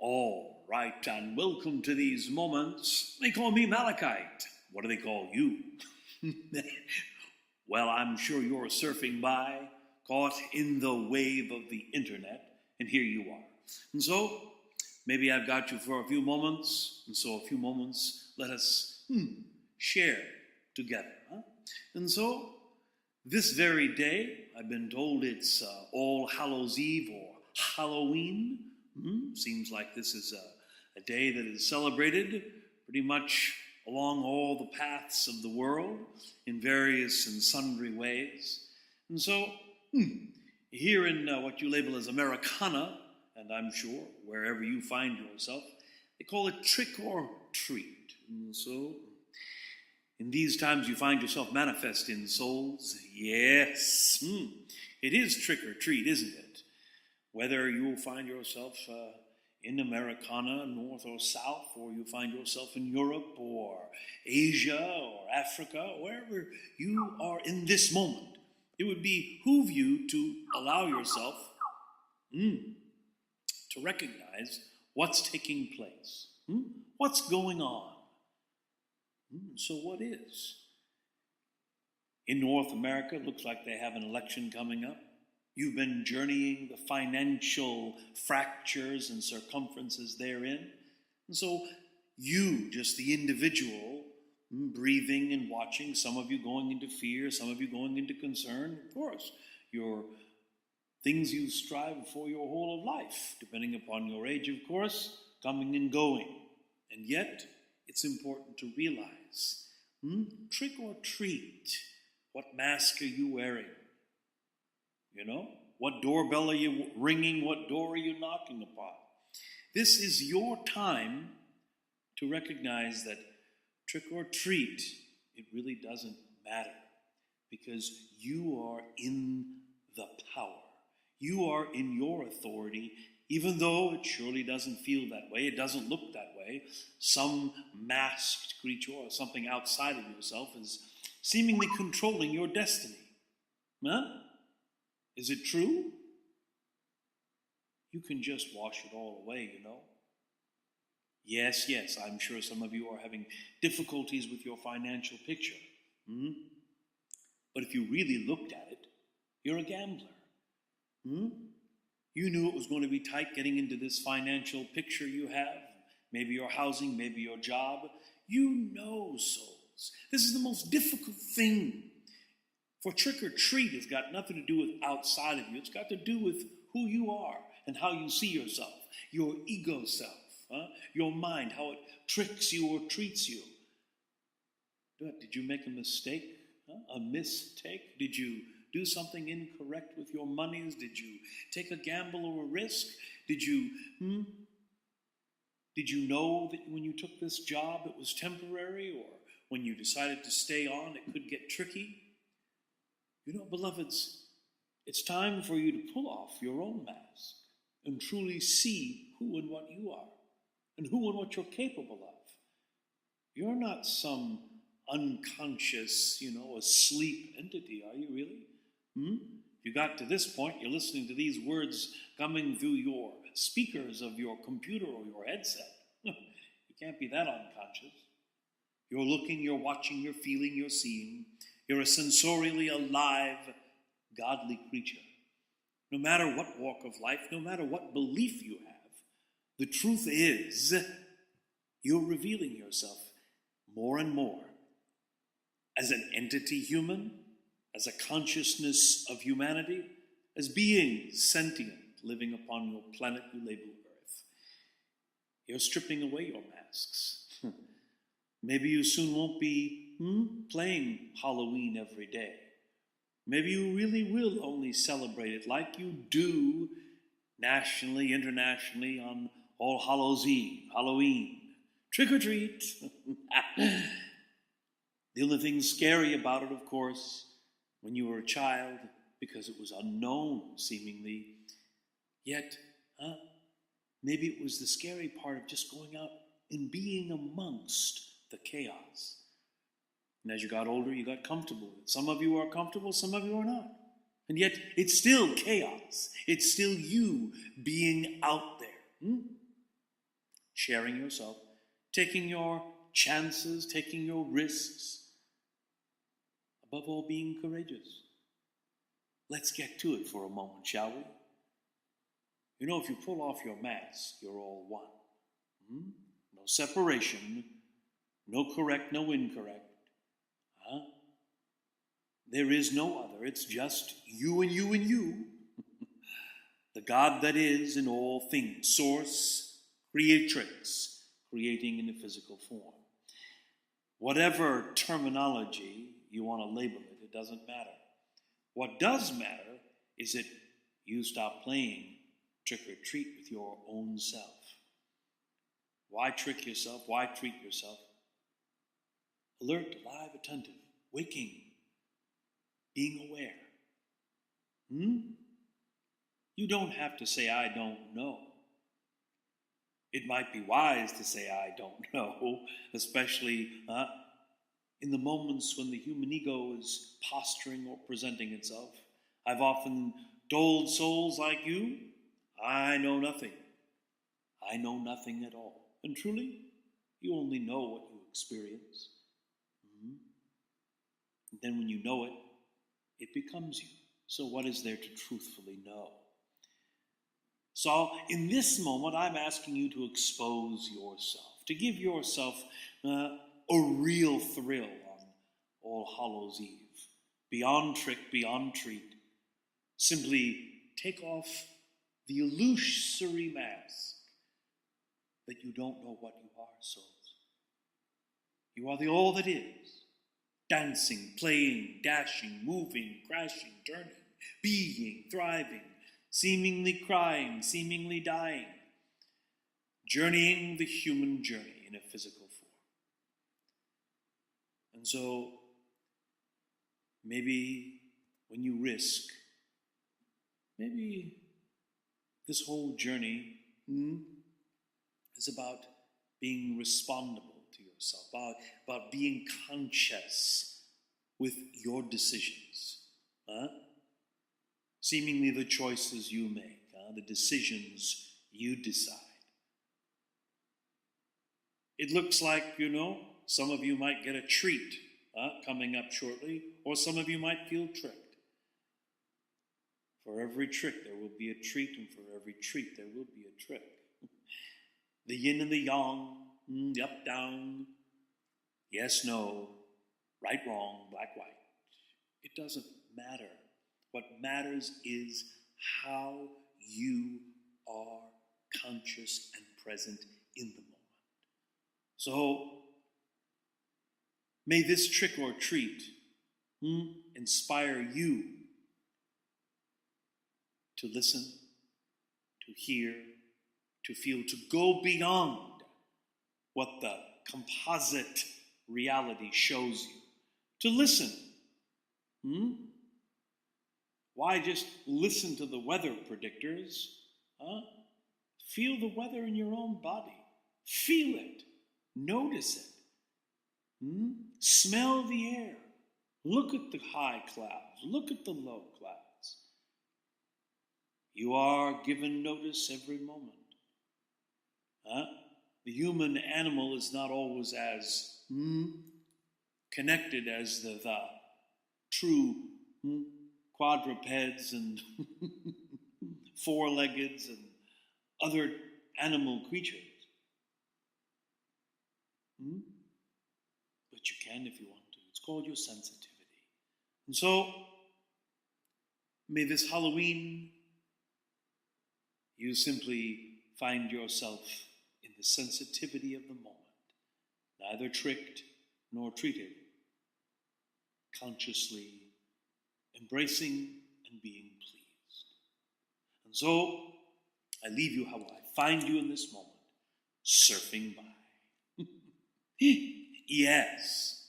All right, and welcome to these moments. They call me Malachite. What do they call you? Well, I'm sure you're surfing by, caught in the wave of the internet, and here you are. And so, maybe I've got you for a few moments, and so a few moments, let us share together. And so, this very day, I've been told it's All Hallows Eve or Halloween. Seems like this is a day that is celebrated pretty much along all the paths of the world in various and sundry ways. And so, here in what you label as Americana, and I'm sure wherever you find yourself, they call it trick or treat. And so, in these times you find yourself manifest in souls. Yes, it is trick or treat, isn't it? Whether you find yourself in Americana, north or south, or you find yourself in Europe or Asia or Africa, wherever you are in this moment, it would behoove you to allow yourself to recognize what's taking place. What's going on? So what is? In North America, it looks like they have an election coming up. You've been journeying the financial fractures and circumferences therein. And so you, just the individual, breathing and watching, some of you going into fear, some of you going into concern. Of course, your things you strive for your whole of life, depending upon your age, of course, coming and going. And yet, it's important to realize, trick or treat, what mask are you wearing? You know, what doorbell are you ringing? What door are you knocking upon? This is your time to recognize that trick or treat, it really doesn't matter because you are in the power. You are in your authority, even though it surely doesn't feel that way. It doesn't look that way. Some masked creature or something outside of yourself is seemingly controlling your destiny. Huh? Is it true? You can just wash it all away, you know. Yes, I'm sure some of you are having difficulties with your financial picture. But if you really looked at it, you're a gambler. You knew it was going to be tight getting into this financial picture you have. Maybe your housing, maybe your job. You know, souls. This is the most difficult thing. For trick or treat has got nothing to do with outside of you. It's got to do with who you are and how you see yourself, your ego self, your mind, how it tricks you or treats you. Did you make a mistake? A mistake? Did you do something incorrect with your monies? Did you take a gamble or a risk? Did you know that when you took this job it was temporary, or when you decided to stay on it could get tricky? You know, beloveds, it's time for you to pull off your own mask and truly see who and what you are and who and what you're capable of. You're not some unconscious, asleep entity, are you really? If you got to this point, you're listening to these words coming through your speakers of your computer or your headset. You can't be that unconscious. You're looking, you're watching, you're feeling, you're seeing. You're a sensorially alive, godly creature. No matter what walk of life, no matter what belief you have, the truth is you're revealing yourself more and more as an entity human, as a consciousness of humanity, as being sentient, living upon your planet you label Earth. You're stripping away your masks. Maybe you soon won't be playing Halloween every day. Maybe you really will only celebrate it like you do nationally, internationally on All Hallows Eve, Halloween. Trick or treat. The only thing scary about it, of course, when you were a child, because it was unknown, seemingly, yet, maybe it was the scary part of just going out and being amongst the chaos. And as you got older, you got comfortable with it. Some of you are comfortable, some of you are not. And yet, it's still chaos. It's still you being out there. sharing yourself, taking your chances, taking your risks, above all being courageous. Let's get to it for a moment, shall we? You know, if you pull off your mask, you're all one. No separation, no correct, no incorrect. There is no other. It's just you and you and you. The God that is in all things, source, creatrix, creating in a physical form. Whatever terminology you want to label it, it doesn't matter. What does matter is that you stop playing trick or treat with your own self. Why trick yourself? Why treat yourself? Alert, alive, attentive, waking, being aware. You don't have to say, I don't know. It might be wise to say, I don't know, especially in the moments when the human ego is posturing or presenting itself. I've often told souls like you, I know nothing. I know nothing at all. And truly, you only know what you experience. And then when you know it, it becomes you. So what is there to truthfully know? So in this moment, I'm asking you to expose yourself, to give yourself a real thrill on All Hallows Eve. Beyond trick, beyond treat. Simply take off the illusory mask that you don't know what you are, souls. You are the all that is. Dancing, playing, dashing, moving, crashing, turning, being, thriving, seemingly crying, seemingly dying, journeying the human journey in a physical form. And so, maybe when you risk, maybe this whole journey is about being respondable to yourself, about being conscious with your decisions. Seemingly the choices you make, the decisions you decide. It looks like, some of you might get a treat coming up shortly, or some of you might feel tricked. For every trick there will be a treat, and for every treat there will be a trick. The yin and the yang, the up, down, yes, no, right, wrong, black, white. It doesn't matter. What matters is how you are conscious and present in the moment. So, may this trick or treat inspire you to listen, to hear, to feel, to go beyond what the composite reality shows you. To listen. Why just listen to the weather predictors? Feel the weather in your own body. Feel it. Notice it. Smell the air. Look at the high clouds. Look at the low clouds. You are given notice every moment. The human animal is not always as connected as the true quadrupeds and four-leggeds and other animal creatures. But you can if you want to. It's called your sensitivity. And so, may this Halloween you simply find yourself in the sensitivity of the moment, neither tricked nor treated, consciously embracing and being pleased. And so, I leave you how I find you in this moment, surfing by. Yes,